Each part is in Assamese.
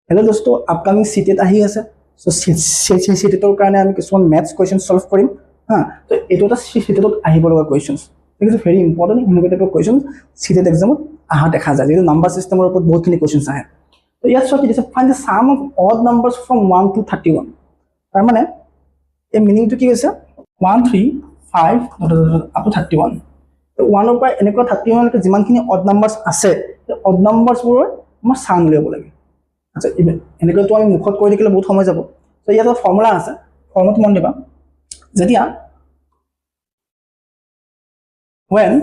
हेलो दोस्तों अपकमिंग सीटेट আহি আছে সো सीटेटर কাৰণে আমি কিছুমান ম্যাথছ কোৱেশ্চন সলভ কৰিম হা তো এটো এটা सीटेटত আহিব লগা কোৱেশ্চনস ঠিক আছে ভেৰি ইম্পৰ্টেন্ট এনেকুৱা টাইপৰ কোৱেশ্চন सीटेट এক্সামত আহা দেখা যায় যেটো নাম্বাৰ সিস্টেমৰ ওপৰত বহুতখিনি কোৱেশ্চনস আহে তো ইয়াত সব কি দিছে find the sum of odd numbers from 1 to 31 তাৰ মানে এই মিনিংটো কি হৈছে 1 3 5 up to 31 তো 1 ৰ পৰা এনেকুৱা 31 লৈকে যিমানখিনি অড নাম্বাৰস আছে অড নাম্বাৰসবোৰ আমাৰ সাম উলিয়াব লাগে আচ্ছা এনেকৈ তো আমি মুখত কৈ দিলে বহুত সময় যাব তো ইয়াত ফৰ্মুলা আছে ফৰ্মুলাটো মন দিবা যেতিয়া when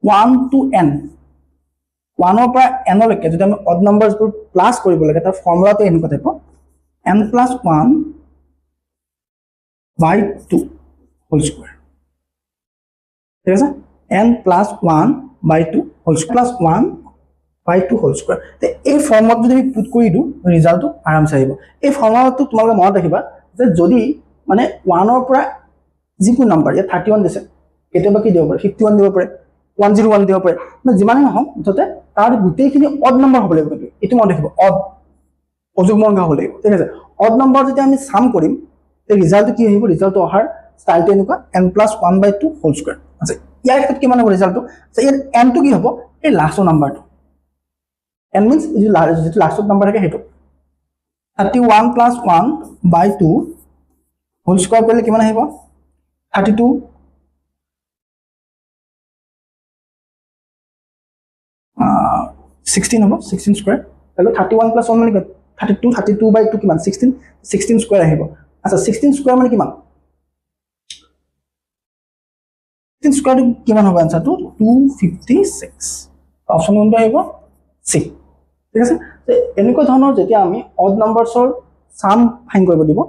1 to n 1 ৰ পৰা n লৈকে যদি আমি অড নাম্বাৰসবোৰ প্লাস কৰিব লাগে তাৰ ফৰ্মুলাটো এনেকুৱা type n plus 1 by 2 whole square ঠিক আছে n plus 1 by 2 whole square plus 1 by 2 whole square তো এই ফৰ্মত যদি আমি পুট কৰি দিও ৰিজাল্টটো আৰামছে আহিব এই ফৰ্মুলাটো তোমালোকে মনত ৰাখিবা যে যদি মানে 1 ৰ পৰা যিকোনো নাম্বাৰ ইয়া 31 দিছে কেতিয়াবা কি দিব পাৰে 51 দিব পাৰে 101 দিব পাৰে মানে যিমানে নহওক মুঠতে তাৰ গোটেইখিনি অড নাম্বাৰ হ'ব লাগিব এটো মনত ৰাখিব অড অযুগ্মংক হ'ব লাগিব ঠিক আছে অড নাম্বাৰ যদি আমি সাম কৰিম তে ৰিজাল্টটো কি আহিব ৰিজাল্টটো অহাৰ ষ্টাইলটো এনেকুৱা n plus 1 by 2 whole square আছে ইয়াৰ ক্ষেত্ৰত কিমান হ'ব ৰিজাল্টটো আছে ইয়াৰ n টো কি হ'ব এই লাষ্টৰ নাম্বাৰটো n means যেটো লাষ্টৰ নাম্বাৰ থাকে হেতু 31 plus 1 by 2 whole square কৰিলে কিমান আহিব 32 16 হ'ব 16 স্কয়াৰ তাহলে 31 plus 1 মানে 32 by 2 কিমান 16 স্কয়াৰ আহিব আচ্ছা 16 স্কয়াৰ মানে কিমান 16 স্কয়াৰ কিমান হ'ব আনসাৰটো 256 অপচন কোনটো আহিব সি ঠিক আছে এনেকুৱা ধৰণৰ যেতিয়া আমি অড নাম্বাৰছৰ সাম ফাইন কৰিব দিব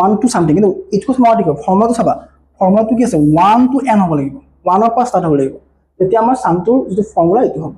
1 to something কিন্তু ইটকো স্মল দিব ফৰ্মুলাটো চাবা ফৰ্মুলাটো কি আছে 1 to n হ'ব লাগিব 1 ৰ পৰা ষ্টাৰ্ট হ'ব লাগিব তেতিয়া আমাৰ সামটোৰ যেটো ফৰ্মুলা এটো হ'ব